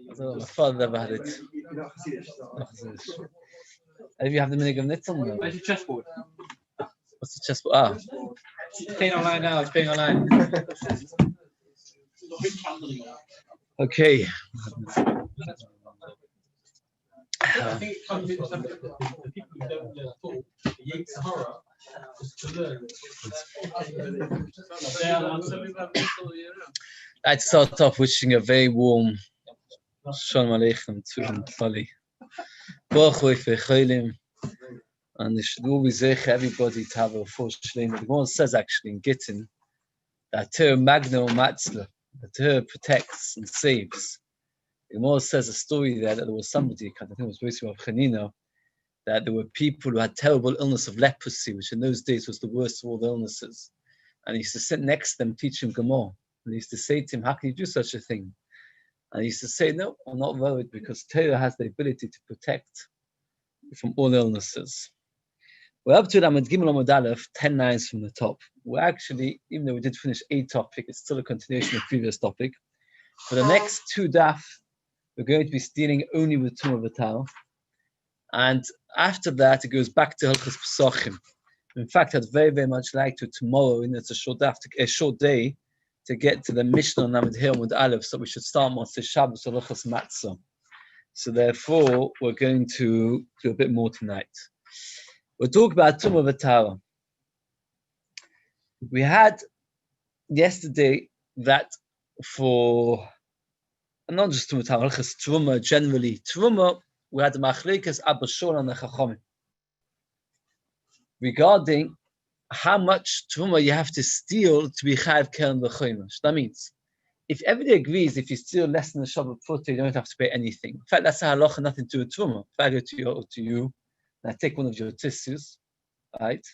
My father never had it. If you have the minig of Nitzel, Where's your chessboard? what's the chessboard? Ah, It's being online now. It's being online. okay. I think it comes in some of the people who don't learn at all. The Yetzer Hara is to learn. I'd start off wishing a very warm Shalom Aleichem to Tali. And it should always zech everybody to have a full shleim. The Gemara says actually in Gittin that Torah Magna Matzla, the Torah protects and saves. The Gemara says a story there that there was somebody, I think it was basically of Chanina, that there were people who had terrible illness of leprosy, which in those days was the worst of all the illnesses. And he used to sit next to them, teach him Gemara. And he used to say to him, how can you do such a thing? And he used to say, no, I'm not worried because Torah has the ability to protect from all illnesses. We're up to Amud Gimel Amud Aleph, 10 lines from the top. We're actually, even though we did finish a topic, it's still a continuation of the previous topic. For the next two daf, we're going to be dealing only with Tumah V'Tal. And after that, it goes back to Hilchos Pesachim. In fact, I'd very, very much like to tomorrow, and it's a short day, to get to the Mishnah on Amud Hir Amud Aleph, so we should start Motzei Shabbos or Hilchos Matzah. So therefore, we're going to do a bit more tonight. We'll talk about Tumah V'Tara. We had yesterday that for, not just Tumah V'Tara, Hilchos Truma generally. Truma, we had the Machlekes Abba Shol and the Chachamim regarding how much Truma you have to steal to be Chayav Keren V'Chomesh. That means, if everybody agrees, if you steal less than a Shabbat Putah, you don't have to pay anything. In fact, that's a halacha, nothing to do with Truma. If I go to you, and I take one of your tissues, right,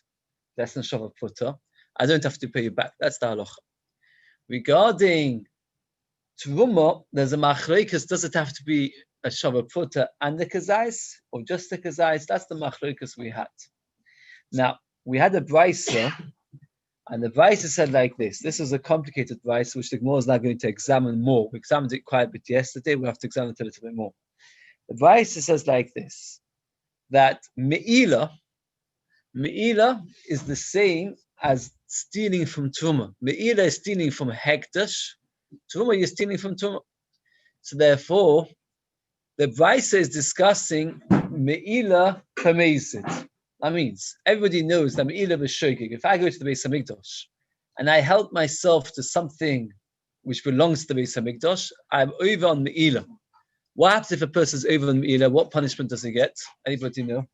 less than Shabbat Putah, I don't have to pay you back. That's the halacha. Regarding Truma, there's a Machlekes, does it have to be a Shabbat Putah and the Kazais, or just the Kazais? That's the Machlekes we had. Now, we had a Brisa, and the Brisa said like this. This is a complicated Brisa, which the Gemara is now going to examine more. We examined it quite a bit yesterday. We have to examine it a little bit more. The Brisa says like this, that Me'ila is the same as stealing from Truma. Me'ila is stealing from Hekdash. Truma, you're stealing from Truma. So therefore, the Brisa is discussing Me'ila Kamezit. That means everybody knows that Me'ila b'shogeg. If I go to the Beis Hamikdash and I help myself to something which belongs to the Beis Hamikdash, I'm over on Me'ila. What happens if a person is over on Me'ila? What punishment does he get? Anybody know?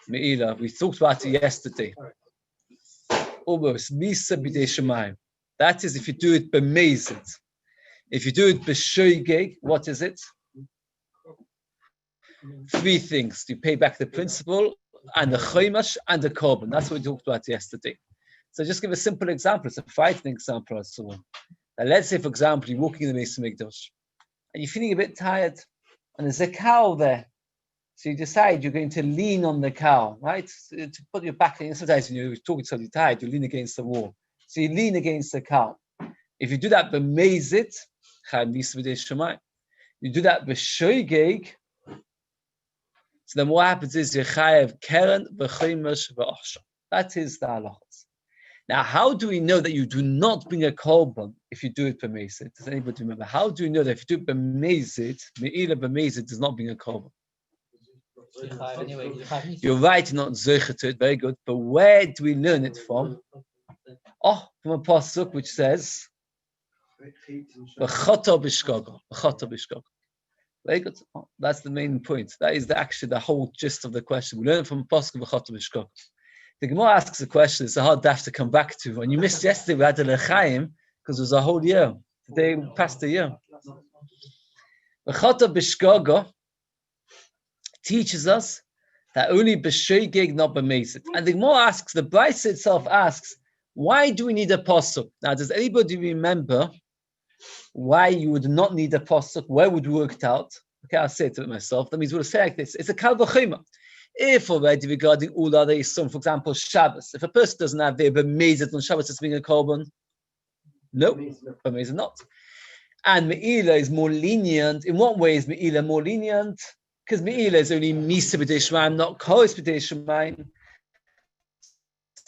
Me'ila. We talked about it yesterday. Almost. Misa b'dei shemayim. That is if you do it b'mezid. If you do it b'shogeg, what is it? Three things. You pay back the principal and the chomesh and the korban. That's what we talked about yesterday. So just give a simple example. It's a fighting example or so on. Now let's say, for example, you're walking in the Beis Hamikdash and you're feeling a bit tired and there's a cow there. So you decide you're going to lean on the cow, right? So to put your back in. Sometimes when you're talking to somebody tired, you lean against the wall. So you lean against the cow. If you do that b'mezit, you do that b'shogeg, so then what happens is Yechayev Keren v'Chomesh v'Achshav. That is the halachas. Now, how do we know that you do not bring a korban if you do it b'mezid? Does anybody remember? How do you know that if you do it b'mezid, Me'ila b'mezid does not bring a korban? You're right, you're not zocher to it, very good. But where do we learn it from? Oh, from a pasuk which says, V'chata b'shgaga, v'chata b'shgaga. Very good. Oh, that's the main point. That is actually the whole gist of the question. We learn it from a pasuk v'chata b'shgaga. The Gemara asks a question. It's a hard daf to come back to. When you missed yesterday, we had the L'chaim because it was a whole year. Today we passed a year. V'chata b'shgaga teaches us that only b'shogeg, not b'mezid. And the Gemara asks, the Brisa itself asks, Why do we need a pasuk? Now, does anybody remember why you would not need a pasuk? Where would we work it out? Okay, I'll say it to myself. That means we'll say like this. It's a kal v'chomer. If already regarding all other Yisum, for example, Shabbos, if a person doesn't have the b'mezid on Shabbos, it's being a korban. No, b'mezid not. And Me'ila is more lenient. In what way is Me'ila more lenient? Because Me'ila is only Misa b'dei Shemaim, not Koros b'dei Shemaim.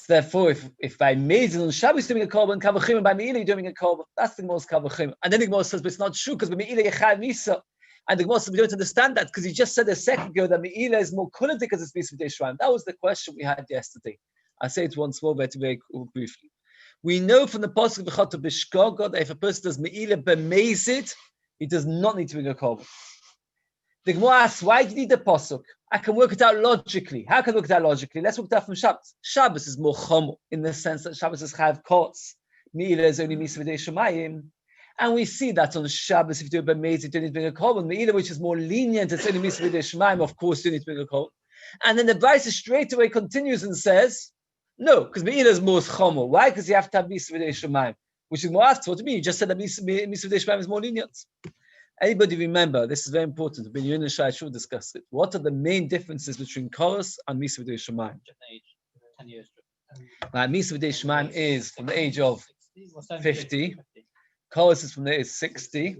Therefore, if by Mezid on Shabbos you're doing a korban, Kavachim, and by Me'ila you're doing a korban, that's the most Kavachim. And then the Gemara says, but it's not true, because by Me'ila you have Misa. And the Gemara says, we don't understand that, because you just said a second ago that Me'ila is more kulantik because it's Misa b'dei Shemaim. That was the question we had yesterday. I'll say it once more, but very briefly. We know from the pasuk of V'chata B'shkoga that if a person does Me'ila b'mezid, he does not need to bring a korban. The Gemara asks, why do you need the pasuk? I can work it out logically. How can I work it out logically? Let's work it out from Shabbos. Shabbos is more chomo in the sense that Shabbos is chayav kots. Me'ila is only misa v'dei shemayim. And we see that on Shabbos, if you do it b'mezid, you don't need to bring a korban. Me'ila, which is more lenient, it's only misa v'dei shemayim, of course you need to bring a korban. And then the Brisa straight away continues and says, no, because Me'ila is more chomo. Why? Because you have to have misa v'dei shemayim, which is more asked for to me. You just said that misa v'dei shemayim is more lenient. Anybody remember, this is very important, when you're in the Shai should discuss it. What are the main differences between Koros and Misa V'dei Shemayim? 10 years. Right, Misa V'dei Shemayim is from the age of 50. Koros is from the age of 60.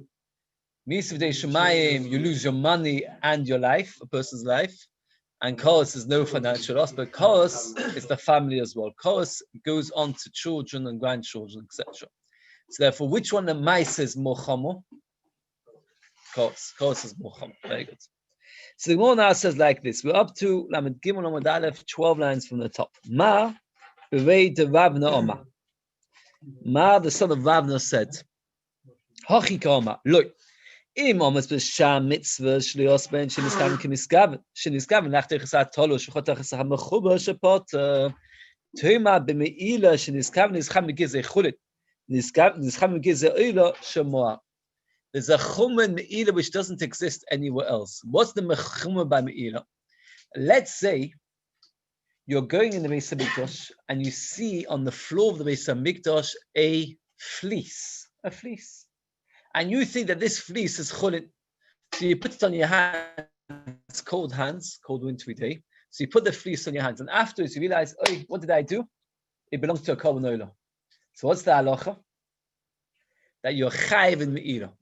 Misa V'dei Shemayim, you lose your money and your life, a person's life. And Koros is no financial loss, but Koros is the family as well. Koros goes on to children and grandchildren, etc. So therefore, which one of Ma'is is more chomo? Koros is more chomo. Very good. So the Gemara now says like this. We're up to Lamed Gimel Lamed Aleph, 12 lines from the top. Ma, B'vei de Ravna Oma. Ma, the son of Ravna said, Hochi Koma, look, Im Omas B'sham Mitzvah Shlios Ben Sheniskaven Kemiskaven Sheniskaven Nachtech Esat Tolo Shechotach Esat Mechuba Shepot Tema B'Meila Sheniskaven Nischam Megizeh Chulit Nischam Megizeh Oila Shemoa. There's a chumah me'ila which doesn't exist anywhere else. What's the chumah by me'ila? Let's say you're going in the Beis HaMikdash and you see on the floor of the Beis HaMikdash a fleece, and you think that this fleece is chulin. So you put it on your hands, cold wintry day. So you put the fleece on your hands, and afterwards you realize, oh, what did I do? It belongs to a korban oila. So what's the halacha? That you're chayiv in me'ila.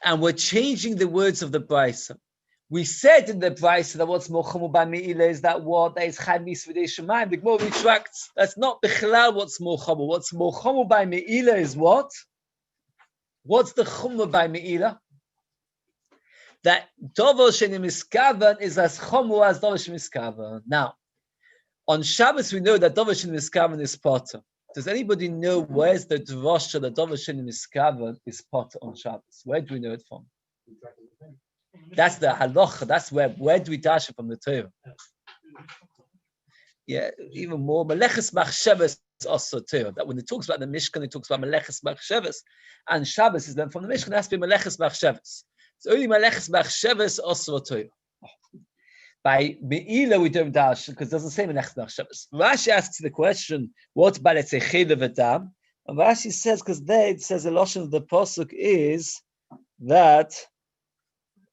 And we're changing the words of the Brisa. We said in the Brisa that what's more chomo by me'ila is that what? That is chayv misa v'dei shemayim. The Gemara retracts. That's not bichlal what's more chomo. What's more chomo by me'ila is what? What's the chomo by me'ila? That dover shenim miskavan is as chomo as dover shenim miskavan. Now, on Shabbos we know that dover shenim miskavan is potter. Does anybody know where's the drasha that dover shenim miskavan is potter on Shabbos? Where do we know it from? That's the halacha. That's where do we dash it from the Torah? Yeah, even more. Meleches machshavas is also Torah. That when it talks about the Mishkan, it talks about meleches machshavas, and Shabbos is then from the Mishkan. It has to be meleches machshavas. So only meleches machshavas also Torah. By Me'ila we don't dash because it doesn't say meleches machshavas. Rashi asks the question, what about let's say chaylev adam? And Rashi says because there it says the lashon of the pasuk is that.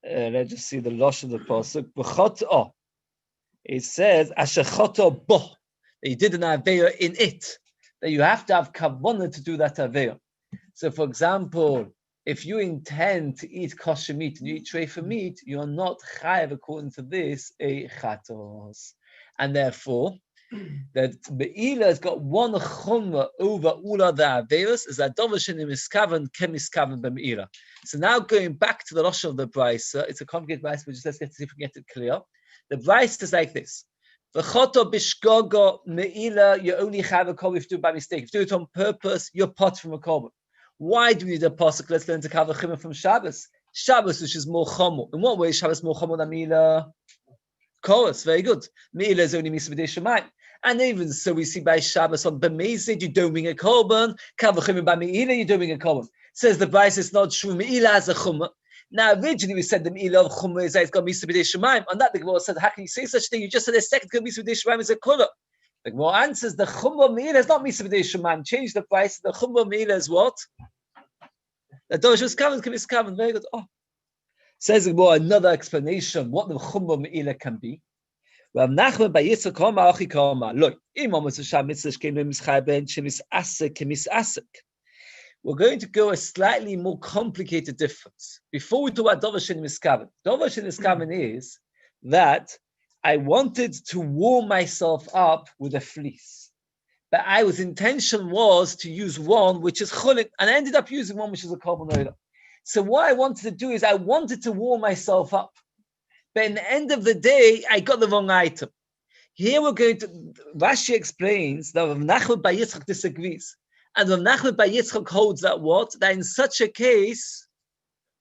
Let's just see the lashon of the pasuk. B'choto. It says ashechoto bo. That you did an aveya in it. That you have to have kavanah to do that aveya. So, for example, if you intend to eat kosher meat and you eat treifa meat, you are not chayav according to this a chatos, and therefore that Be'ila has got one chumrah over all other averos is that dover shenim miskaven kemiskaven b'Me'ila. So now going back to the lashon of the Brisa, it's a complicated Brisa, but just let's see if we get it clear. The Brisa is like this: V'choto b'shgogo Me'ila, you only have a korban if you do it by mistake. If you do it on purpose, you're pot from a korban. Why do we need a pasuk? Let's learn to kavachim from Shabbos. Shabbos, which is more chomo. In what way is Shabbos more chomo than Me'ila? Chorus, very good. Me'ila is only misa v'dei shemayim. And even so, we see by Shabbos on B'mezid, you don't bring a korban. Kavachim by Me'ila, you don't bring a korban. Says the Brisa, it's not true. Me'ila has a chumrah. Now, originally we said the Me'ila of chumrah is that it's got misa v'dei shemayim. On that, the Gemara said, how can you say such a thing? You just said a second, misa v'dei shemayim is a kula. The Gemara answers the chumrah meila is not misa b'dei man. Change the price. The chumrah meila is what? The dosh was covered, can be covered. Very good. Oh, says the Gemara another explanation what the chumrah meila can be. Rav Nachman by Yitzchak Kama Achi Kama. Look, Imam Mitzvah Mitzvah came to Mitzvah Ben Shemis Asik Kemis Asik. We're going to go a slightly more complicated difference. Before we talk about Dover Shin Miskaven, Dover Shin Miskaven is that I wanted to warm myself up with a fleece. But intention was to use one which is chulin, and I ended up using one which is a carbon oil. So what I wanted to do is I wanted to warm myself up. But in the end of the day, I got the wrong item. Here we're going to, Rashi explains that Rav Nachman by Yitzchak disagrees. And Rav Nachman by Yitzchak holds that what? That in such a case,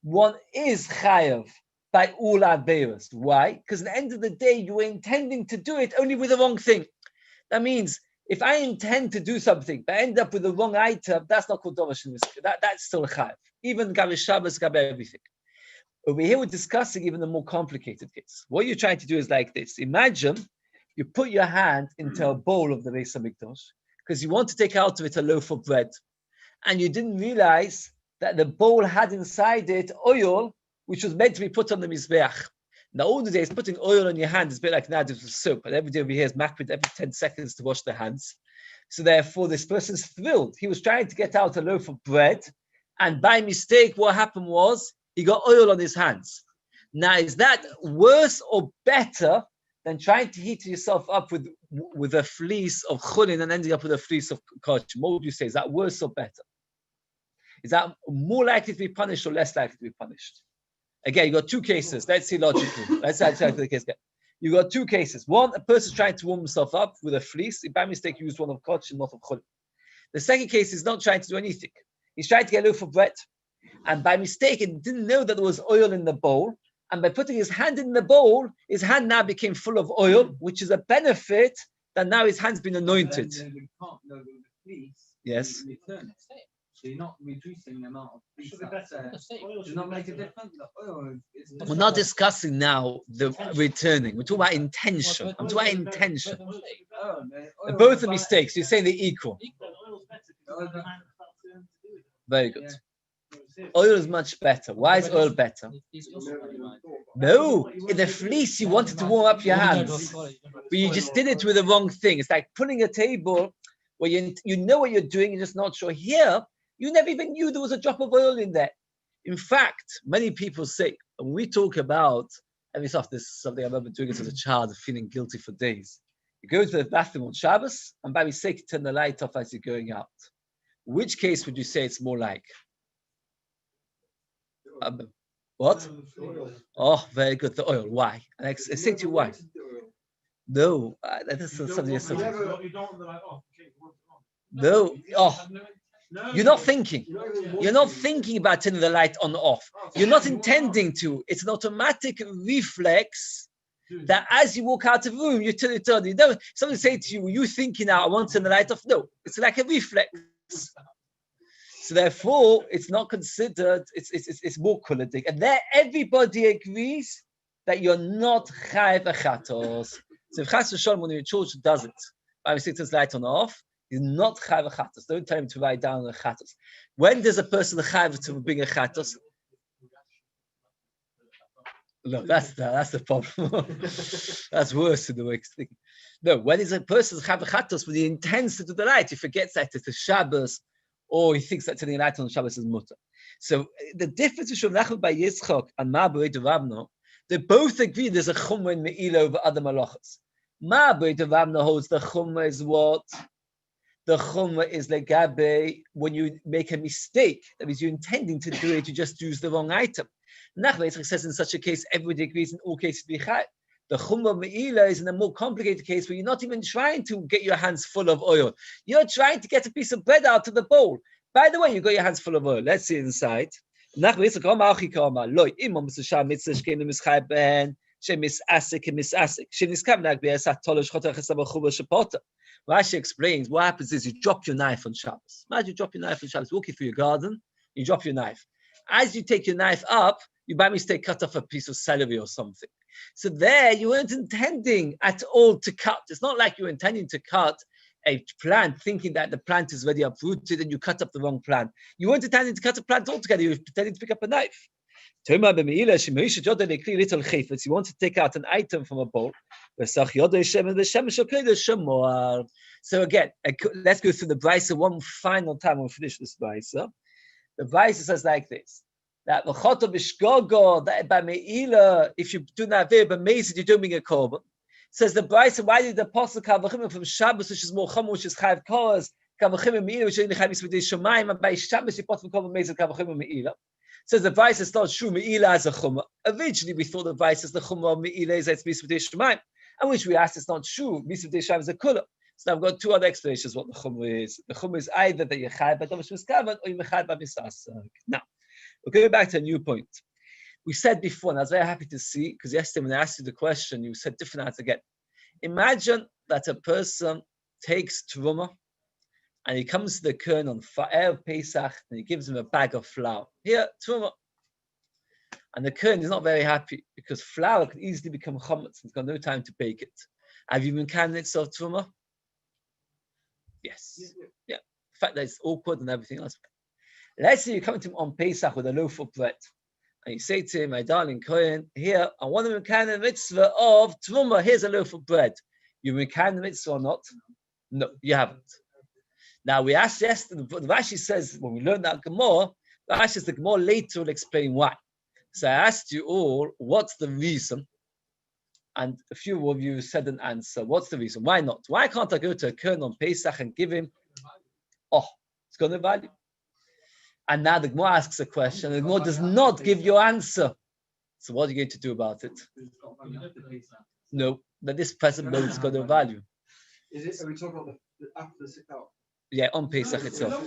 one is chayav by all averos. Why? Because at the end of the day, you were intending to do it only with the wrong thing. That means if I intend to do something, but I end up with the wrong item, that's not called Dover Shin Miskaven. That's still a chayav. Even Gabi Shabbos, Gabi everything. Over here, we're discussing even a more complicated case. What you're trying to do is like this. Imagine you put your hand into a bowl of the Beis HaMikdash because you want to take out of it a loaf of bread. And you didn't realize that the bowl had inside it oil, which was meant to be put on the Mizbeach. Now, all the days, putting oil on your hand is a bit like nowadays with soap. And every day over here is makbid every 10 seconds to wash their hands. So therefore, this person's thrilled. He was trying to get out a loaf of bread. And by mistake, what happened was, he got oil on his hands. Now, is that worse or better than trying to heat yourself up with a fleece of chulin and ending up with a fleece of kachim? What would you say? Is that worse or better? Is that more likely to be punished or less likely to be punished? Again, you got two cases. Let's see logically. Let's try the case. You got two cases. One, a person's trying to warm himself up with a fleece. He by mistake used one of kachim, not of chulin. The second case is not trying to do anything. He's trying to get a loaf of bread. And by mistake, he didn't know that there was oil in the bowl. And by putting his hand in the bowl, his hand now became full of oil, which is a benefit that now his hand's been anointed. Yes. So you're not reducing the amount of fleece that's there. Does not make a difference? We're not discussing now the returning. We're talking about intention. I'm talking about intention. Both are mistakes. You're saying they're equal. Very good. Oil is much better. Why is oil better? No, in the fleece you wanted to warm up your hands, but you just did it with the wrong thing. It's like putting a table where you know what you're doing, you're just not sure. Here, you never even knew there was a drop of oil in there. In fact, many people say, when we talk about, every so often, this is something I remember doing it as a child, feeling guilty for days. You go to the bathroom on Shabbos, and by mistake, you turn the light off as you're going out. Which case would you say it's more like? What? Oh, very good. The oil. Why? And I say to you, why? No, that's something else. No. Oh, you're not thinking. You're not thinking about turning the light on or off. You're not intending to. It's an automatic reflex that as you walk out of the room, you turn it on. You don't. Somebody say to you, "You thinking now? I want to turn the light off." No, it's like a reflex. So therefore, it's not considered. It's more quality, and there everybody agrees that you're not chayav achatos. So if chas v'shalom, when your children does it, by mistake turns the light on or off, he's not chayav achatos. Don't tell him to write down a chatos. When does a person chayav to bring a chatos? Look, that's the problem. That's worse in the way it's thinking. No, when is a person chayav achatos when he intends to do the light, he forgets that it's a Shabbos. Or he thinks that turning a light on Shabbos is mutter. So the difference between Nachman by Yitzchak and Ma'abei de Ravno, they both agree there's a chumrah in Me'ila over other malachas. Ma'abei de Ravno holds the chumrah is what? The chumrah is legabe when you make a mistake. That means you're intending to do it, you just use the wrong item. Nachman Yitzchak says in such a case, everybody agrees in all cases to be chayv. The chumrah me'ila is in a more complicated case where you're not even trying to get your hands full of oil. You're trying to get a piece of bread out of the bowl. By the way, you got your hands full of oil. Let's see inside. Rashi explains what happens is you drop your knife on Shabbos. Imagine you drop your knife on Shabbos, walking through your garden, you drop your knife. As you take your knife up, you by mistake cut off a piece of celery or something. So there, you weren't intending at all to cut. It's not like you were intending to cut a plant, thinking that the plant is already uprooted and you cut up the wrong plant. You weren't intending to cut a plant altogether. You were intending to pick up a knife. You want to take out an item from a bowl. So again, let's go through the brisa one final time when we finish this brisa. The brisa says like this: that that by meila, if you do not very amazing, you're doing a korban. Says the brisa, why did the apostle kavachim from Shabbos, which is more chum, which is chayv koras, kavachim meila, which is only chayv misvudei shemaim, and by Shabbos you put from korban amazing kavachim meila. Says the brisa is not true meila as a chumah. Originally we thought the brisa is the chumah meila is it's misvudei shemaim, and which we asked it's not true. Misvudei shemaim is a kula. So now I've got two other explanations what the chumrah is. The chumrah is either that you're chayv by Dovish Miskavan or you're chayv by Misasak. Now, we're going back to a new point. We said before, and I was very happy to see, because yesterday when I asked you the question, you said different answers again. Imagine that a person takes truma and he comes to the Kern on Erev Pesach and he gives him a bag of flour. Here, truma. And the Kern is not very happy because flour can easily become chametz and he's got no time to bake it. Have you been candidates of truma? Yes. Yeah. The fact that it's awkward and everything else. Let's say you come to him on Pesach with a loaf of bread. And you say to him, my darling Kohen, here, I want to make the mitzvah of Truma. Here's a loaf of bread. You make the mitzvah or not? No, you haven't. Now, we asked yesterday, the Rashi says, when we learned that Gemara, the Rashi says the Gemara later will explain why. So I asked you all, what's the reason? And a few of you said an answer. What's the reason? Why not? Why can't I go to a Kohen on Pesach and give him, it's going to value? And now the Gemara asks a question, and the Gemara does not give your answer. So what are you going to do about it? No, that this present moment is got no value. Are we talking about the after the sit-out? Yeah, on Pesach itself.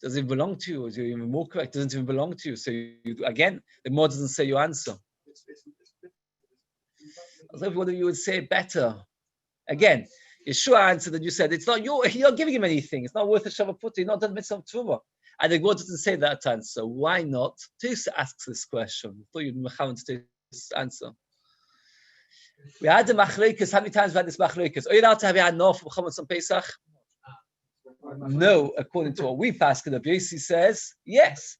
Does it belong to you? Or is it even more correct? Doesn't even belong to you. So again, the Gemara doesn't say your answer. As if one of you would say it better. Again, Yeshua answered that you said it's not you're not giving him anything. It's not worth a shavaputi. You're not done mitzvah of truma. And the Gemara doesn't say that answer. Why not? Tusa asks this question. I thought you'd mecham to this answer. We had the machlokas. How many times we had this machlokas? Are you allowed to have your hand off for chametz on Pesach? No, according to what we pass, because Rabbi Yossi says yes.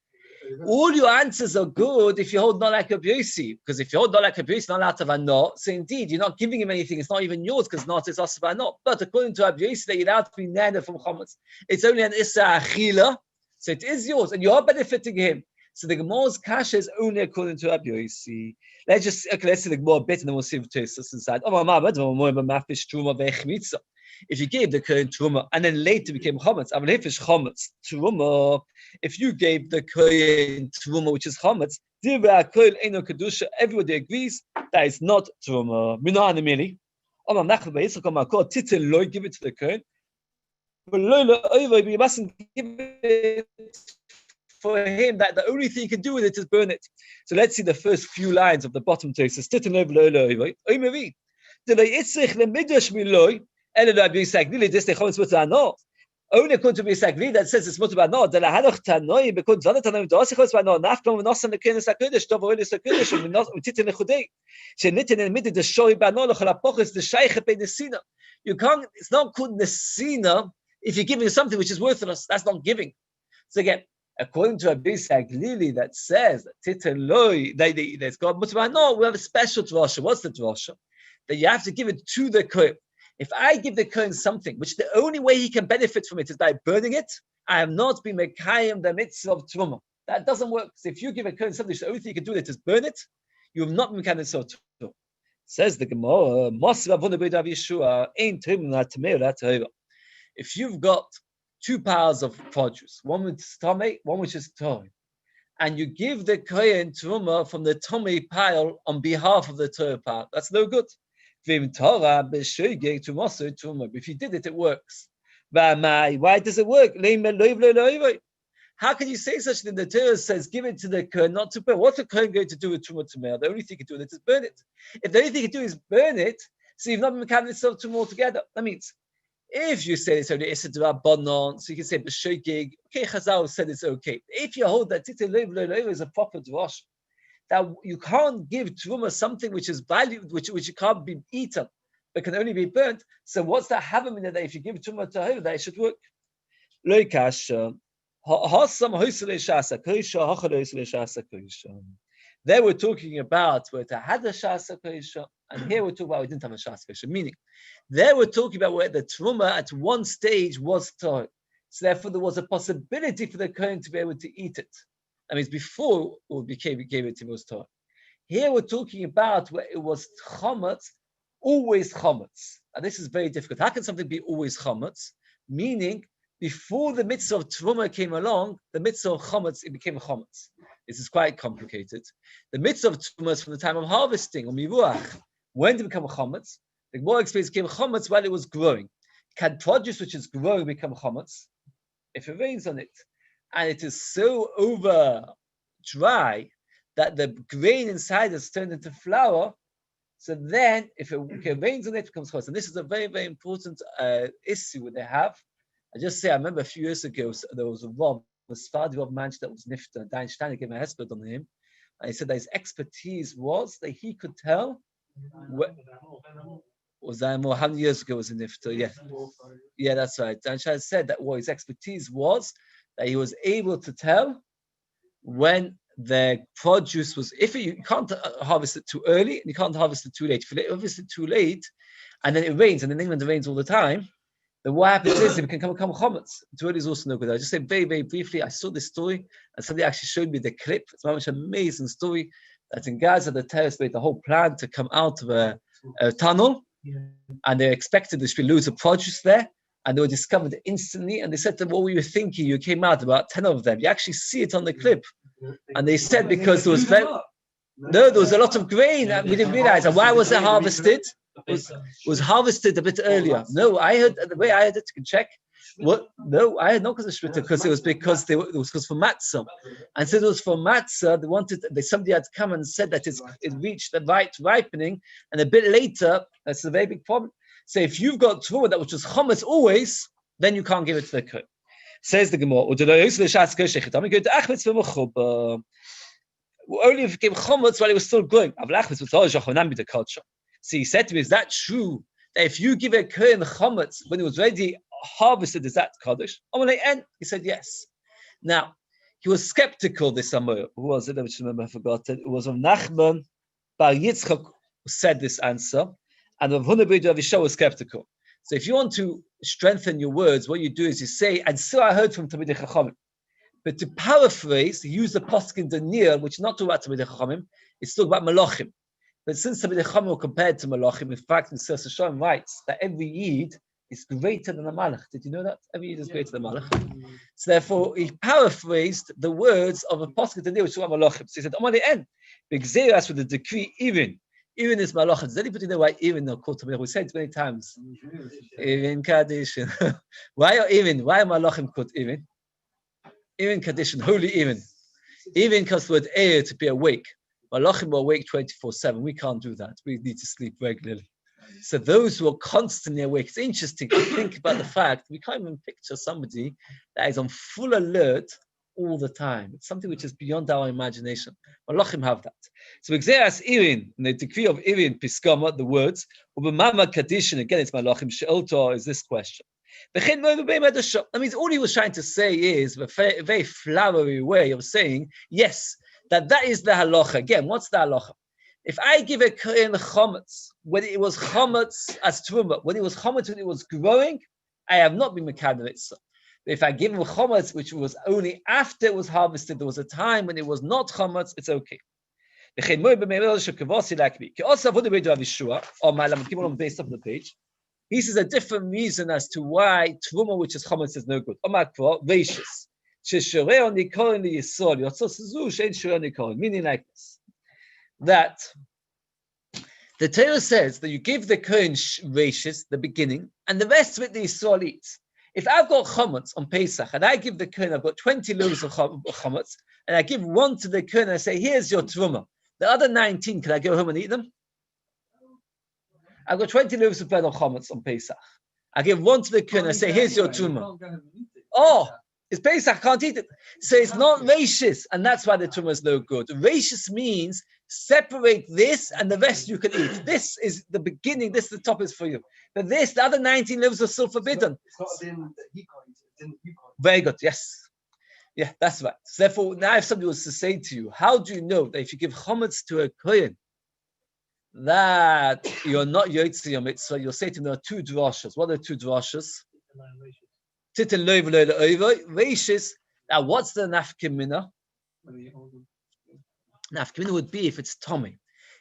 All your answers are good if you hold not like Rabbi Yossi, because if you hold not like Rabbi Yossi, not allowed to have a not. So indeed, you're not giving him anything. It's not even yours because not is also a not. But according to Rabbi Yossi, that you're allowed to be neder from chametz. It's only an issa achila. So it is yours, and you are benefiting him. So the Gemara's kasha is only according to Rabbi Yossi. Let's see the Gemara a bit, and then we'll see if Tosfos inside. If you gave the Kohen truma, and then later became chametz, truma. If you gave the Kohen truma, which is chametz, everybody agrees that it's not truma. Give it to the Kohen. But you mustn't give it for him, that the only thing you can do with it is burn it. So let's see the first few lines of the bottom text. Only according to Bisagli that says it's mutar b'no. The lahaloch tanoi because other tanoim does chos b'no. Nafkom v'nosan lekenes hakodesh tov oelis hakodesh u'titin lechudei. Shenitin admitted the shori b'no l'cholapoches the shayche bei nesina. You can't. It's not called nesina if you're giving something which is worthless. That's not giving. So again, according to Bisagli that says that titin loi there's God mutar b'no. We have a special drasha. What's the drasha? That you have to give it to the kohen. If I give the Kohen something, which the only way he can benefit from it is by burning it, I have not been mekayim the mitzvah of truma. That doesn't work. So if you give a Kohen something, the only thing you can do with it is burn it, you have not been mekayim the mitzvah of truma. Says the Gemara, if you've got 2 piles of produce, one which is tomei, one which is torah, and you give the Kohen truma from the tomei pile on behalf of the torah pile, that's no good. If you did it, it works. Why does it work? How can you say such thing? The Torah says, give it to the Kohen, not to burn. What's the Kohen going to do with Truma Tameh? The only thing he can do with it is burn it. If the only thing he can do is burn it, so you've not been mechanic itself Truma altogether. That means, if you say it's only Issa Rabbanon, so you can say B'shogeg, okay, Chazal said it's okay. If you hold that Tite Leiv is a proper drash, that you can't give truma something which is valued, which can't be eaten, but can only be burnt. So what's that havamina that if you give truma to her, that it should work? There we're talking about where it had a shasa koisha, and here we're talking about we didn't have a shasa koisha. Meaning, there we're talking about where the truma at one stage was tahor. So therefore, there was a possibility for the kohen to be able to eat it. That means before we gave it to him, it was tahor. Here we're talking about where it was chametz, always chametz. And this is very difficult. How can something be always chametz? Meaning, before the mitzvah of truma came along, the mitzvah of chametz, it became a chametz. This is quite complicated. The mitzvah of truma is from the time of harvesting, or miruach. When did it become a chametz? The more experience became chametz while it was growing. Can produce which is growing become chametz? If it rains on it, and it is so over dry that the grain inside has turned into flour, so then if it rains on it, it becomes chametz. And this is a very, very important issue that they have. I just say, I remember a few years ago, there was a Rav, a Sfardi Rav Manch that was nifta, and Dayan Steiner gave a hesped on him, and he said that his expertise was that he could tell, was that more, how many years ago was a nifta? Yeah, that's right. Dayan Steiner said that what his expertise was, that he was able to tell when the produce was, you can't harvest it too early, and you can't harvest it too late. If you harvest it too late, and then it rains, and in England it rains all the time, then what happens is it can come chametz. It is also no good. I'll just say very, very briefly, I saw this story, and somebody actually showed me the clip. It's an amazing story that in Gaza, the terrorists made the whole plan to come out of a tunnel, and they expected there should be loads of produce there, and they were discovered instantly, and they said to them, what were you thinking? You came out, about 10 of them. You actually see it on the clip. And they said because there was a lot of grain, and we didn't realize. And why was it harvested? It was harvested a bit earlier. No, I heard the way I heard it. You can check. What? No, I had no because of shmita, because it was because it was for matzah, and since it was for matzah, somebody had come and said that it reached the right ripening, and a bit later, that's a very big problem. So if you've got truma that which is chametz always, then you can't give it to the kohen. Says the Gemara, only if it came chametz while it was still growing. So he said to me, is that true? That if you give a kohen chametz when it was already harvested, is that kaddish? He said yes. Now, he was skeptical, this Amor. Who was it? I remember, I forgot it. It was of Nachman Bar Yitzchak who said this answer, and of Hunabrid Ravisha was skeptical. So if you want to strengthen your words, what you do is you say, and so I heard from Talmidei Chachamim. But to paraphrase, use the posuk in Daniel, which is not talking about Talmidei Chachamim, it's talking about Malachim. But since Talmidei Chachamim were compared to Malachim, in fact, Mr. Sashem writes that every Yid is greater than a Malach. Did you know that? Every Yid is greater than a Malach. So therefore, he paraphrased the words of a posuk in Daniel, which is about Malachim. So he said, Amar Le'en, B'gzeiras with the decree, even is malachim. Does anybody know why even are called Tamir? We said it many times. Even Kaddish. Why are malachim called even? Even Kaddish, holy even. Even because the word air to be awake. Malachim are awake 24/7. We can't do that. We need to sleep regularly. So those who are constantly awake, it's interesting to think about the fact we can't even picture somebody that is on full alert all the time. It's something which is beyond our imagination. Malachim have that. So B'gzeiras Irin, in the decree of Irin, Piskama, the words, Ubemama Kadishin, again it's Malachim, She'olta is this question. That means all he was trying to say is a very flowery way of saying, yes, that is the halacha. Again, what's the halacha? If I give a kohen chametz, when it was chametz as truma, when it was chametz when it was growing, I have not been mekadosh it. If I give him chametz, which was only after it was harvested, there was a time when it was not chametz, it's okay. Keep on the page. He says a different reason as to why truma, which is chametz, is no good. Meaning like this, that the Torah says that you give the kohen reishis, the beginning, and the rest of it the Yisrael eats. If I've got chametz on Pesach and I give the kohen, I've got 20 loaves of chametz, and I give one to the kohen and I say, here's your truma. The other 19, can I go home and eat them? I've got 20 loaves of bread of chametz on Pesach. I give one to the kohen and I say, here's your truma. Oh, It's Pesach, I can't eat it. So it's not rachis, and that's why the tumah is no good. Rachis means separate this and the rest you can eat. This is the beginning, this is the top is for you. But this, the other 19 lives are still forbidden. It's not then that he can't eat it, then you can't. Very good, yes. Yeah, that's right. So therefore, now if somebody was to say to you, how do you know that if you give chometz to a kohen, that you're not yotzi your mitzvah? You'll say to him, there are two drashas. What are the two drashas? Titin loy v'loy le'oivoi, rashis. Now, what's the nafkimina? Nafkimina would be if it's Tommy.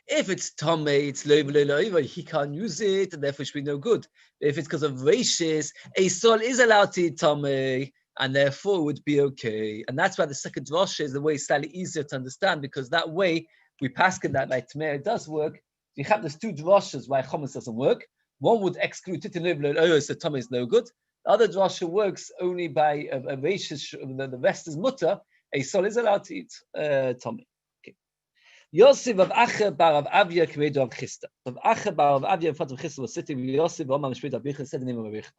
If it's Tommy, it's loy v'loy le'oivoi. He can't use it, and therefore it should be no good. If it's because of rashis, a soul is allowed to eat Tommy, and therefore it would be okay. And that's why the second drasha is the way slightly easier to understand, because that way we paskin that like Tameh, it does work. You have those two drashas why chometz doesn't work. One would exclude titin loy v'loy le'oivoi, so Tommy is no good. The other drasha works only by a rashis, the rest is mutter. A soul is allowed to eat Tommy. Okay. Yosef of Acher bar of Avia Kvedo of Chista. Of Acher bar of Avia in front of Chista was sitting with Yosef, Omar Mishpit Abicha, said the name of Abicha.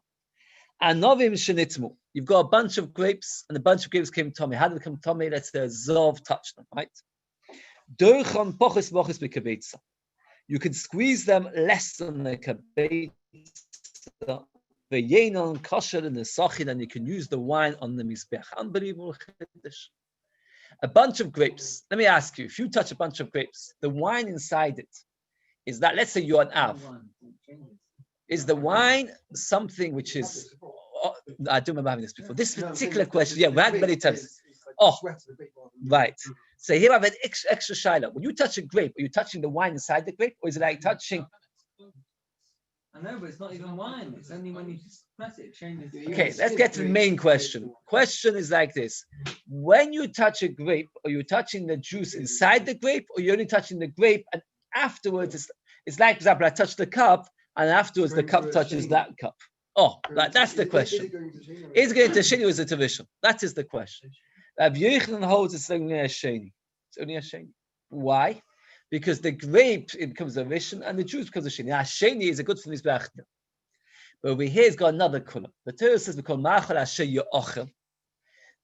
And Novim Shenitmu. You've got a bunch of grapes, and a bunch of grapes came Tommy. How did it become Tommy? Let's say a Zov touched them, right? Durchon Pochis Mochis B'Kabetza. You can squeeze them less than a Kabetza. The Yenon kosher in the Sachin, and you can use the wine on the Mizbeach. Unbelievable chiddush. A bunch of grapes. Let me ask you, if you touch a bunch of grapes, the wine inside it, is that, let's say you're an Av. Is the wine something which is, I don't remember having this before. This particular question, yeah, we had many times. Oh, right. So here I have an extra shaila. When you touch a grape, are you touching the wine inside the grape, or is it like touching? I know, but it's not even wine. It's only when you press it, it changes. Okay, let's get to the main question. Question is like this. When you touch a grape, are you touching the juice inside the grape, or you're only touching the grape, and afterwards, it's like, for example, I touch the cup, and afterwards the cup touches that cup. Oh, that's the question. Is it going to sheni or is it a rishon? That is the question. Rabbi Yochanan holds it's only a sheni. It's only a sheni. Why? Because the grape, it becomes a rishon, and the juice becomes a sheni. Now, sheni is a good for mizbeach. But over here, it's got another color. The Torah says,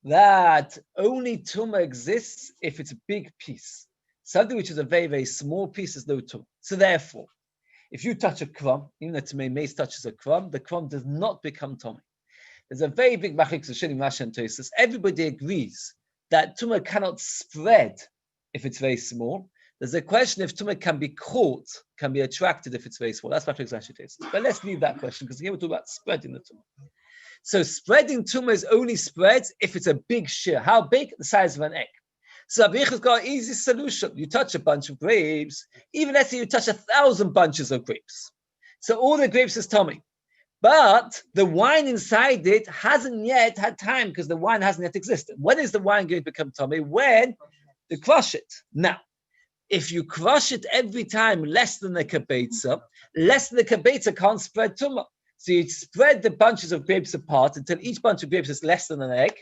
that only tumah exists if it's a big piece. Something which is a very, very small piece is no tumah. So therefore, if you touch a crumb, even though Tamei Mace touches a crumb, the crumb does not become tumah. There's a very big machlik Sheni Rashi and Tosfos. Everybody agrees that tumah cannot spread if it's very small. There's a question if tumah can be caught, can be attracted if it's very small. That's machlik Rashi and Tosfos. But let's leave that question because here we're talking about spreading the tumah. So spreading tumah is only spreads if it's a big shear. How big? The size of an egg. So Abich has got an easy solution. You touch a bunch of grapes, even let's say you touch 1,000 bunches of grapes. So all the grapes is tummy. But the wine inside it hasn't yet had time because the wine hasn't yet existed. When is the wine going to become tummy? When you crush it. Now, if you crush it every time less than the kabetza can't spread tumah. So you spread the bunches of grapes apart until each bunch of grapes is less than an egg.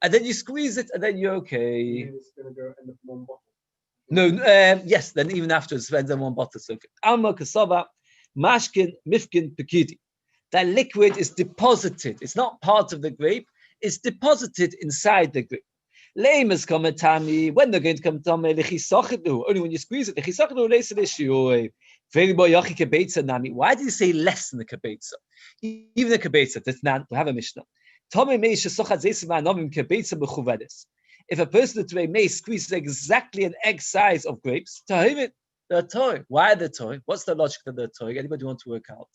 And then you squeeze it, and then you're okay. It's going to go end up in one bottle. No, yes, then even afterwards, it spends on one bottle. So, Alma, Kasava, Mashkin, Mifkin, Pekidi. That liquid is deposited. It's not part of the grape. It's deposited inside the grape. Lamas come tami. When they're going to come tami, only when you squeeze it. Why did you say less than the kabetza? Even the kabetza, that's not, we have a Mishnah. If a person today may squeeze exactly an egg size of grapes, they're toy. Why the toy? What's the logic of the toy? Anybody want to work out?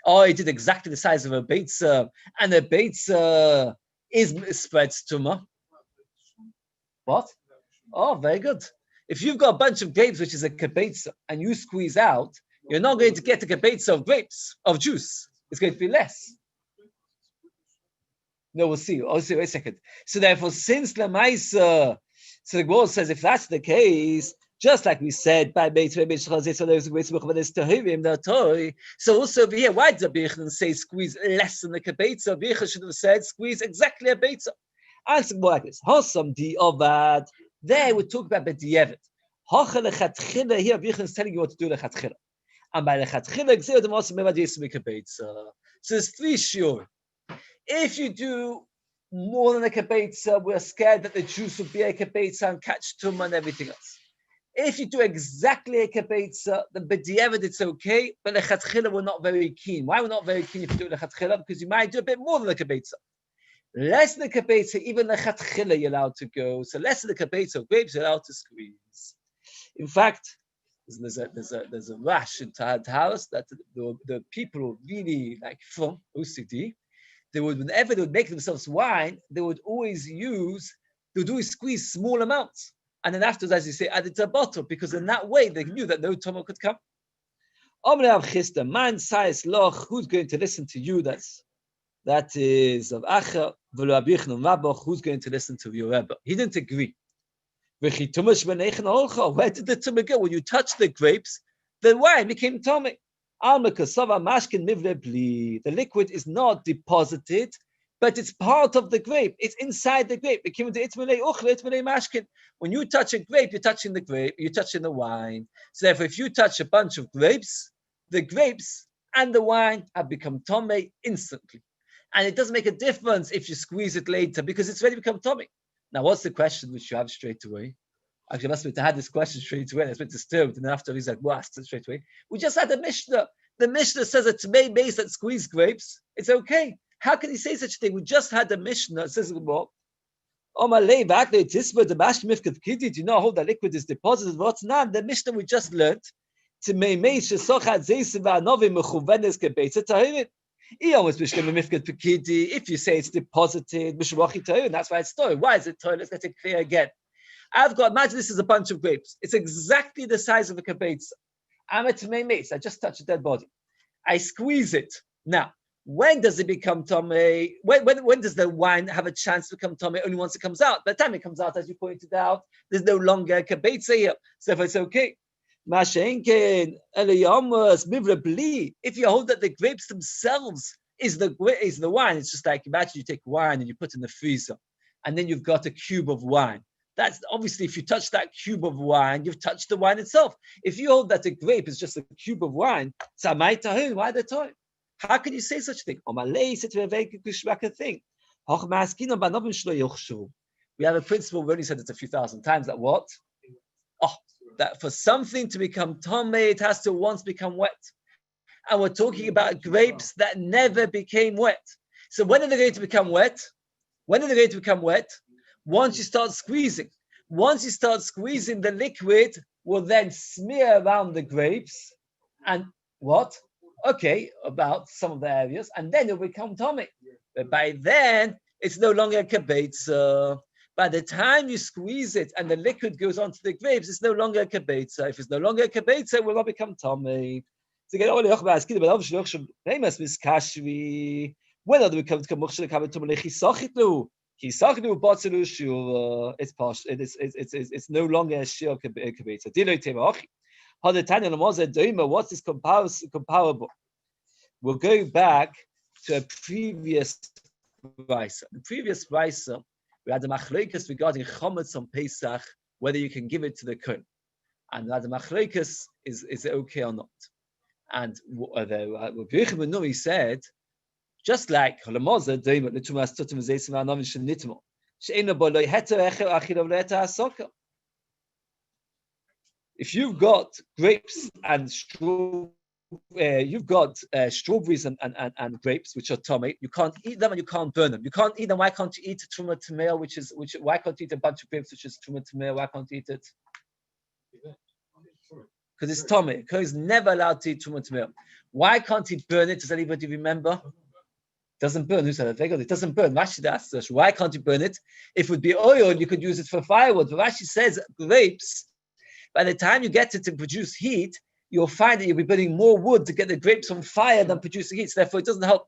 Oh, he did exactly the size of a beitza, and the beitza spreads tumah. What? Oh, very good. If you've got a bunch of grapes, which is a kabetza, and you squeeze out, you're not going to get a kabetza of grapes, of juice. It's going to be less. No, we'll see. Wait a second. So therefore, since Lamaisa, so the Gemara says if that's the case, just like we said, by so also over here, why did Abichnan say squeeze less than the kabetza? Abichnan should have said squeeze exactly a betza. Answer more like this. Hosam di ovad. There we talk about b'di'evet. Hocha lechatchila. Here Abichnan is telling you what to do lechatchila. And by lechatchila, gzir dem also mevad yismi kabetza. So there's three shiur. If you do more than a kibetza, we're scared that the juice would be a kibetza and catch tumah and everything else. If you do exactly a kibetza, then b'diavad it's okay, but lechatchila we're not very keen. Why we're not very keen if you do lechatchila? Because you might do a bit more than a kibetza. Less than a kibetza, even lechatchila you're allowed to go. So less than a kibetza of grapes you're allowed to squeeze. In fact, there's a rash in Tahad house that the people who really like from OCD, they would, whenever they would make themselves wine, they would always squeeze small amounts. And then afterwards, as you say, add it to a bottle, because in that way they knew that no tumah could come. Man says loch, who's going to listen to you? That is of Acher, who's going to listen to your Rebbe? He didn't agree. Where did the tumah go? When you touch the grapes, the wine became tumah. The liquid is not deposited, but it's part of the grape. It's inside the grape. When you touch a grape, you're touching the grape, you're touching the wine. So therefore, if you touch a bunch of grapes, the grapes and the wine have become tumah instantly. And it doesn't make a difference if you squeeze it later, because it's already become tumah. Now, what's the question which you have straight away? Actually, I must have had this question straight away. It's been disturbed, and after he's like, "Well, asked it straight away." We just had the Mishnah. The Mishnah says it's maize that squeeze grapes. It's okay. How can he say such a thing? We just had the Mishnah. It says, "Well, do you know how the liquid is deposited? What's not the Mishnah we just learned? To maize shesochat zeisim va'anovi mechuvenes kebeitzah tahirin. If you say it's deposited, that's why it's toy. Why is it toy? Let's get it clear again. Imagine this is a bunch of grapes. It's exactly the size of a kibetza. I'm a tmei mace. I just touch a dead body. I squeeze it. Now, when does it become tummy? When does the wine have a chance to become tummy? Only once it comes out. By the time it comes out, as you pointed out, there's no longer a kibetza here. So if it's okay. If you hold that the grapes themselves is the wine, it's just like, imagine you take wine and you put it in the freezer, and then you've got a cube of wine. That's obviously, if you touch that cube of wine, you've touched the wine itself. If you hold that the grape is just a cube of wine, why the toy? How can you say such a thing? We have a principle, we only said it a few thousand times, that what? That for something to become tomei, it has to once become wet. And we're talking about grapes that never became wet. So when are they going to become wet? Once you start squeezing. Once you start squeezing, the liquid will then smear around the grapes. And what? Okay, about some of the areas. And then it will become tomei. But by then, it's no longer a kibetza. By the time you squeeze it and the liquid goes onto the grapes, it's no longer a kibetza. If it's no longer a kibetza, it will not become tummy. So get all the when other becomes it's partial. It's no longer a shiur kibetza. What's this comparable? We'll go back to a previous Raisa. The previous Raisa, we had the machlokes regarding chometz on Pesach, whether you can give it to the kohen, and the machlokes is it okay or not? And he said, just like if you've got grapes and you've got strawberries and grapes which are tomei, you can't eat them and you can't burn them. You can't eat them. Why can't you eat truma tamei? Why can't you eat a bunch of grapes which is truma tamei? Why can't you eat it? Because it's tomei. Because he's never allowed to eat truma tamei. Why can't he burn it? Does anybody remember? Doesn't burn. Who said that? It doesn't burn. Rashi asked us, why can't you burn it? If it would be oil, you could use it for firewood. But Rashi says grapes, by the time you get it to produce heat, you'll find that you'll be burning more wood to get the grapes on fire than producing heat. So therefore, it doesn't help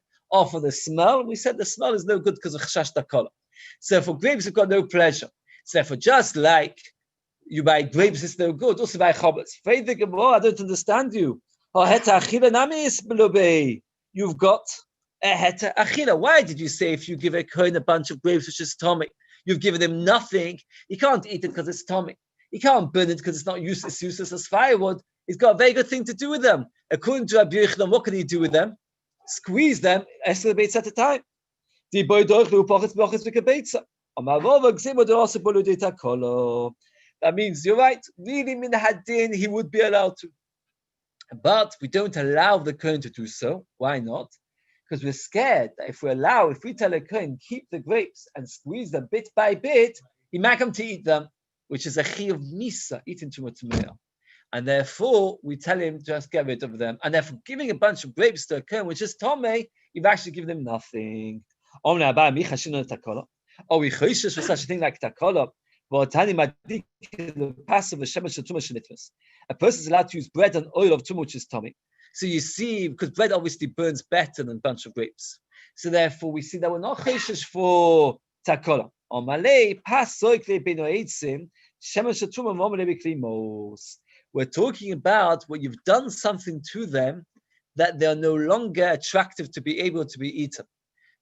for the smell. We said the smell is no good because of chashash takala. So for grapes, you've got no pleasure. So therefore, just like you buy grapes, it's no good. Also buy chobetz. I don't understand you. You've got a heta achila. Why did you say if you give a kohen a bunch of grapes, which is tomei, you've given him nothing? He can't eat it because it's tomei. He can't burn it because it's not useless. It's useless as firewood. He's got a very good thing to do with them. According to Rabbi Yehuda, what can he do with them? Squeeze them, escalates at a time. That means you're right. Really, min hadin, he would be allowed to. But we don't allow the Kohen to do so. Why not? Because we're scared that if we tell a Kohen, keep the grapes and squeeze them bit by bit, he might come to eat them, which is a chi of misa, eating too much tomato. And therefore, we tell him just get rid of them. And therefore, giving a bunch of grapes to a Kohen, which is tome, you've actually given him nothing. Or we choishes for such a thing like takola. A person is allowed to use bread and oil of tumah, which is tummy. So you see, because bread obviously burns better than a bunch of grapes. So therefore, we see that we're not choishes for takola. We're talking about where you've done something to them that they are no longer attractive to be able to be eaten.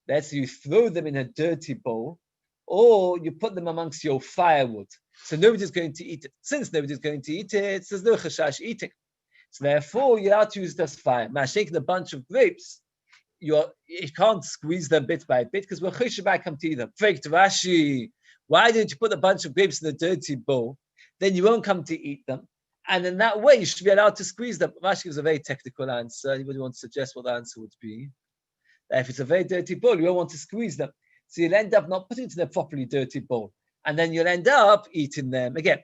That's you throw them in a dirty bowl, or you put them amongst your firewood. So nobody's going to eat it. Since nobody's going to eat it, there's no chashash eating. So therefore, you're allowed to use this fire. Now, shaking a bunch of grapes, you can't squeeze them bit by bit because we're choshev come to eat them. Fake Rashi, why didn't you put a bunch of grapes in a dirty bowl? Then you won't come to eat them. And in that way, you should be allowed to squeeze them. Rashi gives a very technical answer. Anybody want to suggest what the answer would be? That if it's a very dirty bowl, you won't want to squeeze them. So you'll end up not putting it in a properly dirty bowl. And then you'll end up eating them. Again,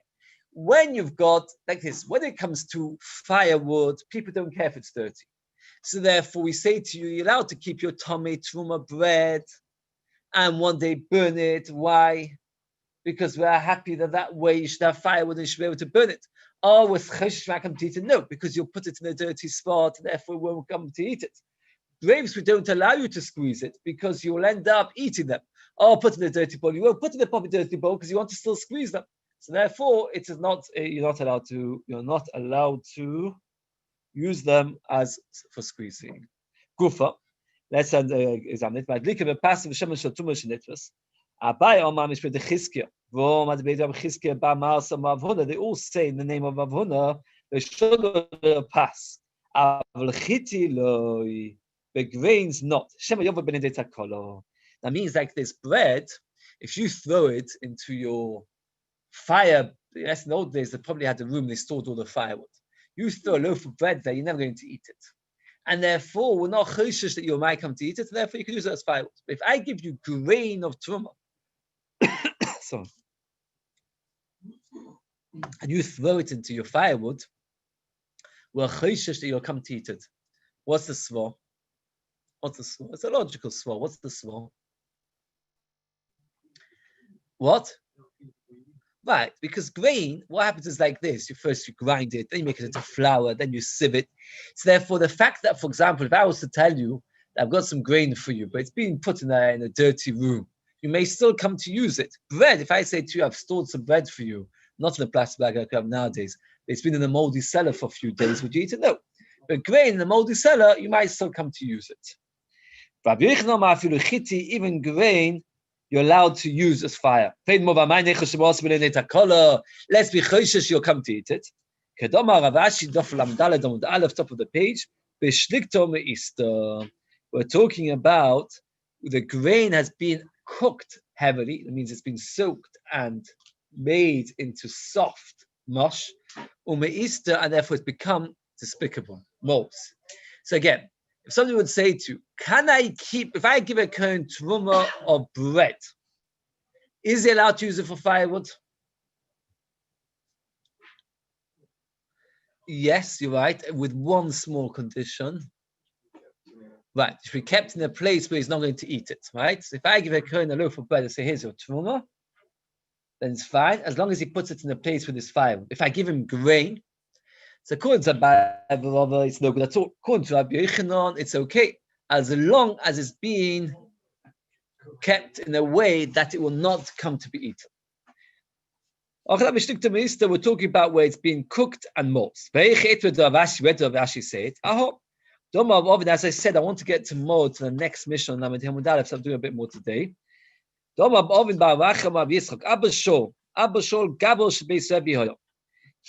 when you've got, like this, when it comes to firewood, people don't care if it's dirty. So therefore, we say to you, you're allowed to keep your tummy, truma bread, and one day burn it. Why? Because we're happy that way you should have firewood and you should be able to burn it. Or with cheshmak come to eat it? No, because you'll put it in a dirty spot, and therefore we won't come to eat it. Grapes, we don't allow you to squeeze it because you will end up eating them. Or put in a dirty bowl. You won't put in a proper dirty bowl because you want to still squeeze them. So therefore, it is not. You're not allowed to use them as for squeezing. Gufa. Let's examine it. By looking at passive shemesh tumash nitras. Abai Omar is the Chizkiah. Rome at the Beit of Chizkiah by Marsa Mavhuna. They all say in the name of Mavhuna, they should pass. Avlchiti loy. The grains not. That means like this bread, if you throw it into your fire, yes, in the old days they probably had a room, they stored all the firewood. You throw a loaf of bread there, you're never going to eat it. And therefore, we're not choshesh that you might come to eat it, and therefore you can use it as firewood. But if I give you grain of truma, so, and you throw it into your firewood, we're choshesh that you'll come to eat it. What's the svar? What's the svar? It's a logical svar. What's the svar? What? Right, because grain, what happens is like this. You grind it, then you make it into flour, then you sieve it. So therefore, the fact that, for example, if I was to tell you that I've got some grain for you, but it's being put in a dirty room, you may still come to use it. Bread, if I say to you, I've stored some bread for you, not in a plastic bag like I have nowadays, but it's been in a moldy cellar for a few days, would you eat it? No. But grain in the moldy cellar, you might still come to use it. Even grain, you're allowed to use as fire. Let's be choishes, you'll come to eat it. Top of the page. We're talking about the grain has been cooked heavily. It means it's been soaked and made into soft mush. And therefore it's become despicable. Molds. So again, if somebody would say to you, if I give a Kohen truma of bread, is he allowed to use it for firewood? Yes, you're right, with one small condition. Right, it should be kept in a place where he's not going to eat it, right? So if I give a Kohen a loaf of bread and say, here's your truma, then it's fine, as long as he puts it in a place with his firewood. If I give him grain, so according to Rabbi, it's no good at all. According to Rabbi Yochanan, it's okay, as long as it's being kept in a way that it will not come to be eaten. We're talking about where it's being cooked and molds. Where did Rashi say it? As I said, I want to get tomorrow to the next mission. So I'm doing a bit more today.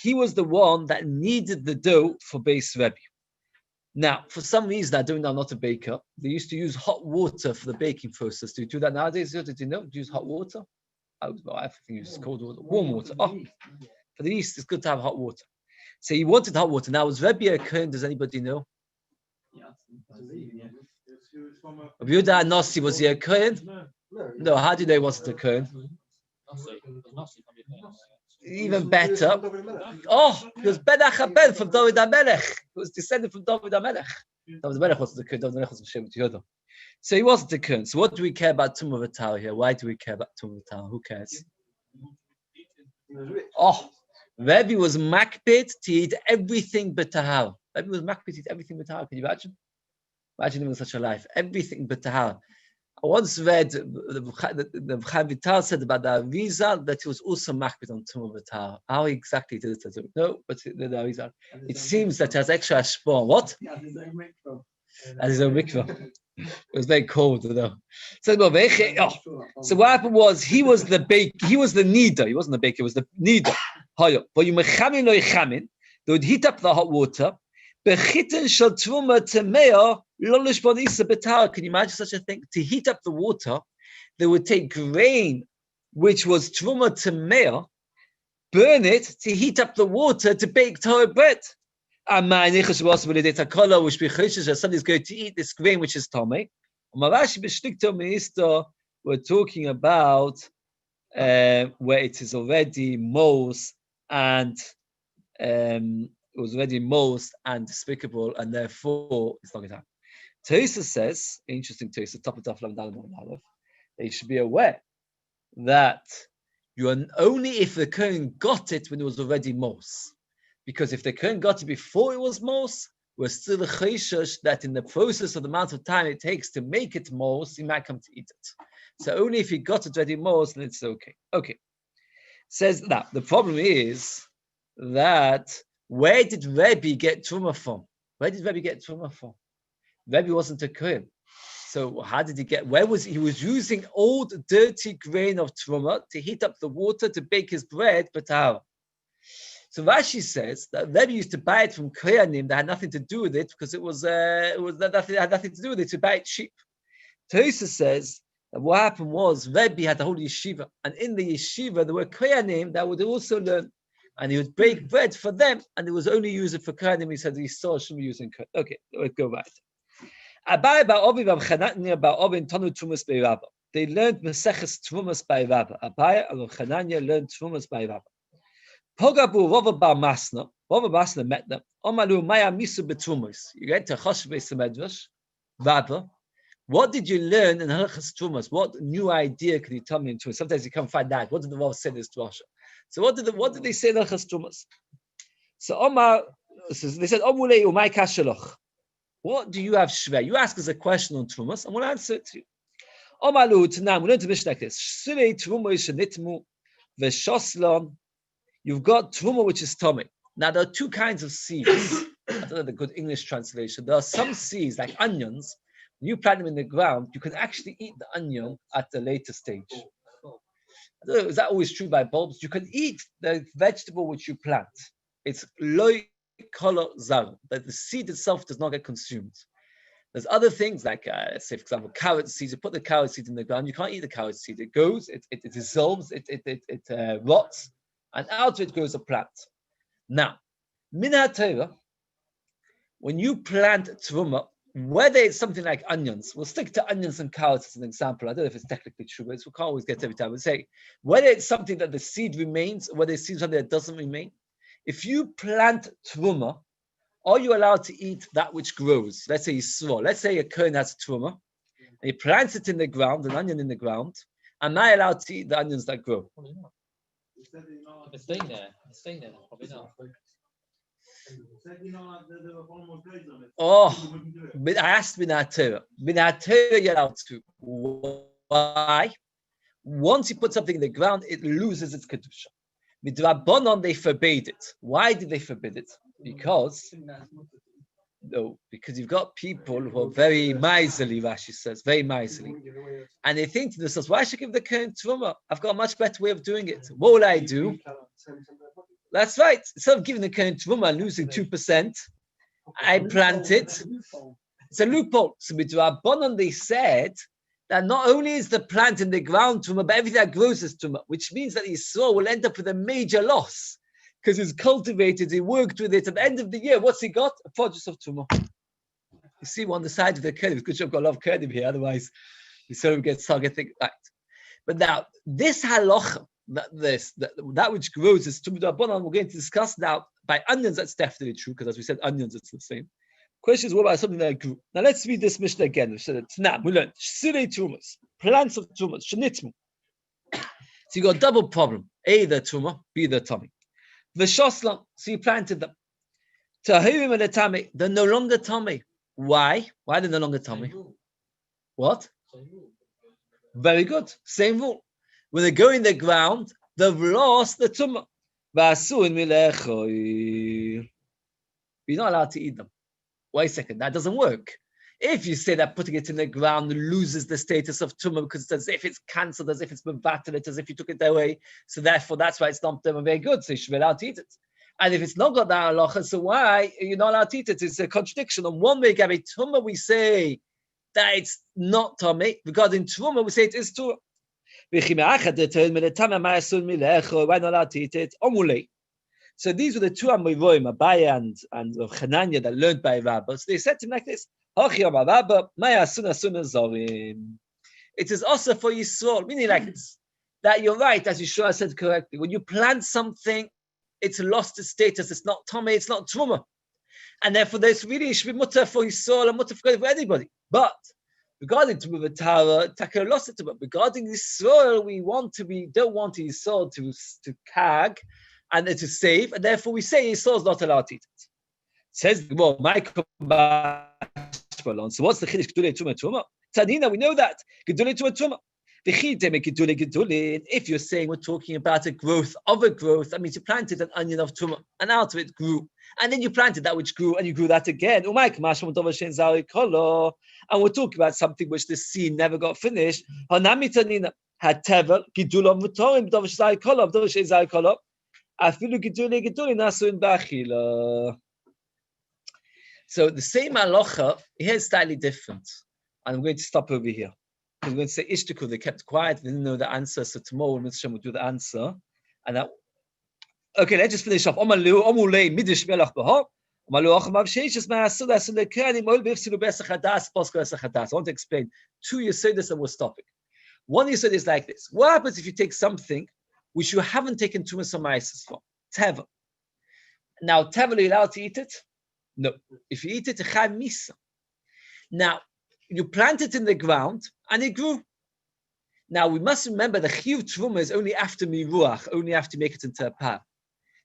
He was the one that kneaded the dough for Beis Rebbe. Now, for some reason, I don't know, I'm not a baker. They used to use hot water for the baking process. Do you do that nowadays? Did you know? Do you use hot water? I think you use cold water, warm water. Oh, for the yeast, it's good to have hot water. So he wanted hot water. Now, was Rebbe a Kohen? Does anybody know? Yehuda Nasi, was he a Kohen? No, how do they was it a Kohen? Even better. Oh, he was Ben Achaben from David HaMelech. He was descended from David HaMelech. David HaMelech wasn't a Kohen. David HaMelech was Shem Yehuda. So he wasn't a Kohen. So what do we care about Tumah V'Tahar here? Why do we care about Tumah V'Tahar? Who cares? Oh, Rebbe was makpid to eat everything but tahar. Rebbe was makpid to eat everything but tahar. Can you imagine? Imagine living such a life. Everything but tahar. I once read the Chaim Vital said about the Arizal that he was also makpid on Tumah V'Tahar. How exactly did it? I don't know, but the Arizal. It seems that he has extra ashpon. What? As his own mikvah. It was very cold, though. So what happened was he was the kneader. He wasn't the baker, he was the kneader. They would heat up the hot water. Can you imagine such a thing? To heat up the water, they would take grain, which was truma tamea, burn it to heat up the water to bake Torah bread. Somebody's going to eat this grain which is Tomei. We're talking about where it is already most and it was already most and despicable, and therefore it's not going to happen. Teresa says, interesting Teresa, top of Daf Lam, they should be aware that you are only if the Kohen got it when it was already most. Because if the Kohen got it before it was most, we're still a chayshash that in the process of the amount of time it takes to make it most, he might come to eat it. So only if he got it ready most, then it's okay. Okay. Says that. The problem is that where did Rebbe get truma from? Where did Rebbe get truma from? Rebbe wasn't a Kohen. So how did he get, he was using old dirty grain of truma to heat up the water to bake his bread, but how? So Rashi says that Rebbe used to buy it from Kohanim that had nothing to do with it because it had nothing to do with it to buy it cheap. Teresa says that what happened was Rebbe had the whole yeshiva, and in the yeshiva there were Kohanim that would also learn, and he would bake bread for them, and it was only used for Kohanim. He said he saw shouldn't be using Kohanim. Okay, let's go back. They learned Maseches Trumas by Rabba. Abai and Chananya learned Trumas by Rabba. Pogabu Rava Bar Masna. Rava Masna met them. Omalu Maya Misu Betrumas. You get to Choshbei Medrash. Rabba, what did you learn in Halachas Trumas? What new idea can you tell me into it? Sometimes you can't find out. What did the Rav say this to Rasha? So what did they say in Halachas Trumas? So they said Omulei Umay Kasheloch. What do you have shver? You ask us a question on Trumas, and we'll answer it to you. Omalu Tanam. We learned to Mishnah like this. Shirei Truma Yishanitmu V'Shoslan. You've got truma, which is tummy. Now, there are two kinds of seeds. I don't know the good English translation. There are some seeds, like onions. When you plant them in the ground, you can actually eat the onion at the later stage. I don't know, is that always true by bulbs? You can eat the vegetable which you plant. It's loy color zar, that the seed itself does not get consumed. There's other things like, say, for example, carrot seeds. You put the carrot seed in the ground, you can't eat the carrot seed. It goes, it dissolves, it rots, and out of it goes a plant. Now, min ha'Torah, when you plant truma, whether it's something like onions, we'll stick to onions and carrots as an example. I don't know if it's technically true, but we can't always get every time. We'll say whether it's something that the seed remains, or whether it's something that doesn't remain. If you plant truma, are you allowed to eat that which grows? Let's say Yisrael. Let's say a Kohen has truma, and he plants it in the ground, an onion in the ground. Am I allowed to eat the onions that grow? It's staying there. Probably not. Oh, but I asked Minatera. Minatera, you're allowed to. Why? Once you put something in the ground, it loses its kedusha. Midrabanon, they forbade it. Why did they forbid it? Because you've got people who are very miserly, Rashi says, very miserly. And they think to themselves, why should I give the Kohen truma? I've got a much better way of doing it. What will I do? That's right. Instead of giving the Kohen truma and losing 2%, I plant it. It's a loophole. So with Rabbanon, they said that not only is the plant in the ground tumah, but everything that grows is tumah, which means that Yisrael will end up with a major loss because he's cultivated, he worked with it. At the end of the year, what's he got? A produce of tumah. You see, we're on the side of the kedim. Good job, got a lot of kedim here. Otherwise, you sort of get targeted right. But now, this halacha, that which grows is tumah d'Rabbanan. We're going to discuss now by onions. That's definitely true because, as we said, onions it's the same. Question is, what about something that grew? Now let's read this Mishnah again. We said we learned Shirei Tumas, plants of Tumas, Shenitmu. So you got a double problem: A, the Tumah; B, the tummy. The Shoslam, so you planted them. Tahirim and the tummy, they're no longer tummy. Why? Why are they no longer tummy? What? Very good. Same rule. When they go in the ground, they've lost the Tumah. You're not allowed to eat them. Wait a second, that doesn't work. If you say that putting it in the ground loses the status of tumah because it's as if it's cancelled, as if it's mevatel, as if you took it away, so therefore that's why it's not very good, so you should be allowed to eat it. And if it's not got that halacha, so why you're not allowed to eat it? It's a contradiction. On one way, Gabi tumah, we say that it's not tumah. Regarding tumah, we say it is tumah. Why not allowed to eat it? So these were the two Amorim, Abaya and Chananya, that learned by Rabbah. So they said to him like this: it is also for Yisrael, meaning like this, that you're right, as Yeshua said correctly. When you plant something, it's lost its status. It's not Tomei, it's not Truma. And therefore, there's really should be mutter for Yisrael and mutter for anybody. But regarding Tumah v'Tara, Takar lost it. But regarding Yisrael, don't want Yisrael to kag and to save, and therefore we say Yisrael is not allowed to eat it. Says well, Michael. So what's the chiddush gedulei tumah? Tanina, we know that gedulei tumah. If you're saying we're talking about a growth of a growth, that means you planted an onion of tumah, and out of it grew, and then you planted that which grew, and you grew that again. And we're talking about something which the seed never got finished. So the same halacha here is slightly different, and I'm going to stop over here. I'm going to say Ishtiku, they kept quiet, they didn't know the answer, so tomorrow Mitzvah will do the answer. And that, okay, let's just finish off. I want to explain two Yesodis and we're stopping. One Yesod is like this: what happens if you take something which you haven't taken Tumas Samaisis from? Teva. Now, Teva, are you allowed to eat it? No. If you eat it, Chai Misa. Now, you plant it in the ground and it grew. Now, we must remember the Chiyuv Truma is only after Miruach, only after you make it into a par.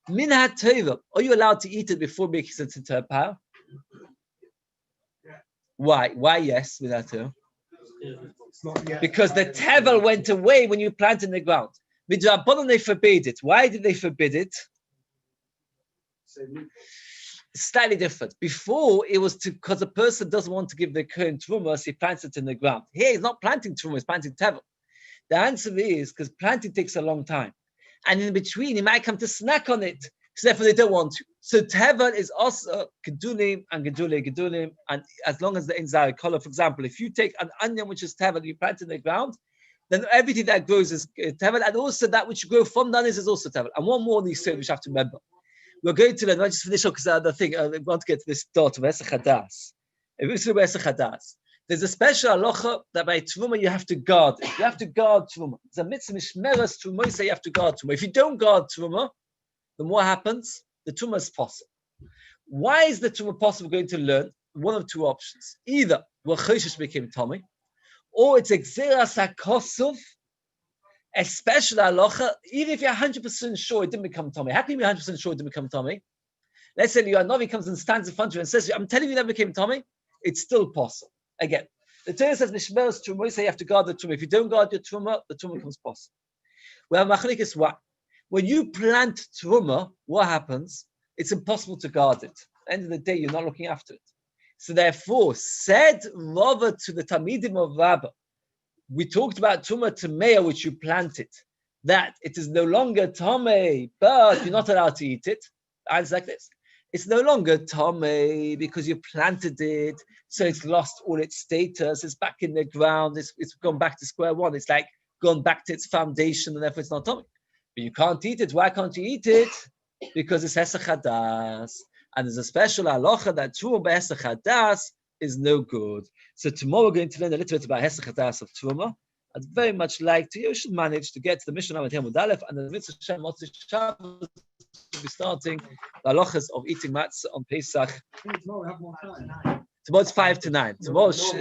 Minha Teva, are you allowed to eat it before making it into a par? Why? Why yes, Minha Teva? Because the Tevel went away when you plant in the ground. Midrabanan, they forbade it. Why did they forbid it? Slightly different. Before, it was because a person doesn't want to give the Kohen Truma, so he plants it in the ground. Here, he's not planting Truma, he's planting Tevel. The answer is because planting takes a long time. And in between, he might come to snack on it. So therefore, they don't want to. So Tevel is also Gedulim and Gedulim. And as long as the inside color, for example, if you take an onion, which is Tevel, you plant it in the ground, then everything that grows is Tevel. And also that which you grow from the onions is also Tevel. And one more these things which you have to remember. We're going to learn, I'll just finish up because the thing, I want to get to this dot of Esach Hadas. There's a special halacha that by Truma you have to guard it. You have to guard Truma. It's a mitzvah mishmeres Truma, you say you have to guard Truma. If you don't guard Truma, then what happens? The Truma is possible. Why is the Truma possible? We're going to learn one of two options. Either Choshesh became Tommy, or it's Exeras HaKosov, a special halacha, even if you're 100% sure it didn't become Tommy. How can you be 100% sure it didn't become Tommy? Let's say your Novi comes and stands in front of you and says, I'm telling you that became Tommy. It's still possible. Again, the Torah says, Mishmeres Truma, you say you have to guard the Truma. If you don't guard your Truma, the Truma becomes possible. Well, Machalik is what? When you plant Truma, what happens? It's impossible to guard it. At the end of the day, you're not looking after it. So therefore, said Rava to the Talmidim of Rabbah, we talked about Tumah Tamea, which you planted, that it is no longer Tomei, but you're not allowed to eat it. The answer is like this. it's no longer Tomei because you planted it, so it's lost all its status. It's back in the ground. It's gone back to square one. It's like gone back to its foundation, and therefore it's not Tomei. But you can't eat it. Why can't you eat it? Because it's Hesach Hadas. And there's a special halacha that Truma by Hesach Hadas is no good. So tomorrow we're going to learn a little bit about Hesach Hadas of Truma. I'd very much like to, you should manage to get to the Mishnah with Hamud Aleph, and the Mitzvah Shem Motzei Shabbos will be starting the halachas of eating matzah on Pesach. Tomorrow we have more time. Tomorrow's 5 to 9. Tomorrow's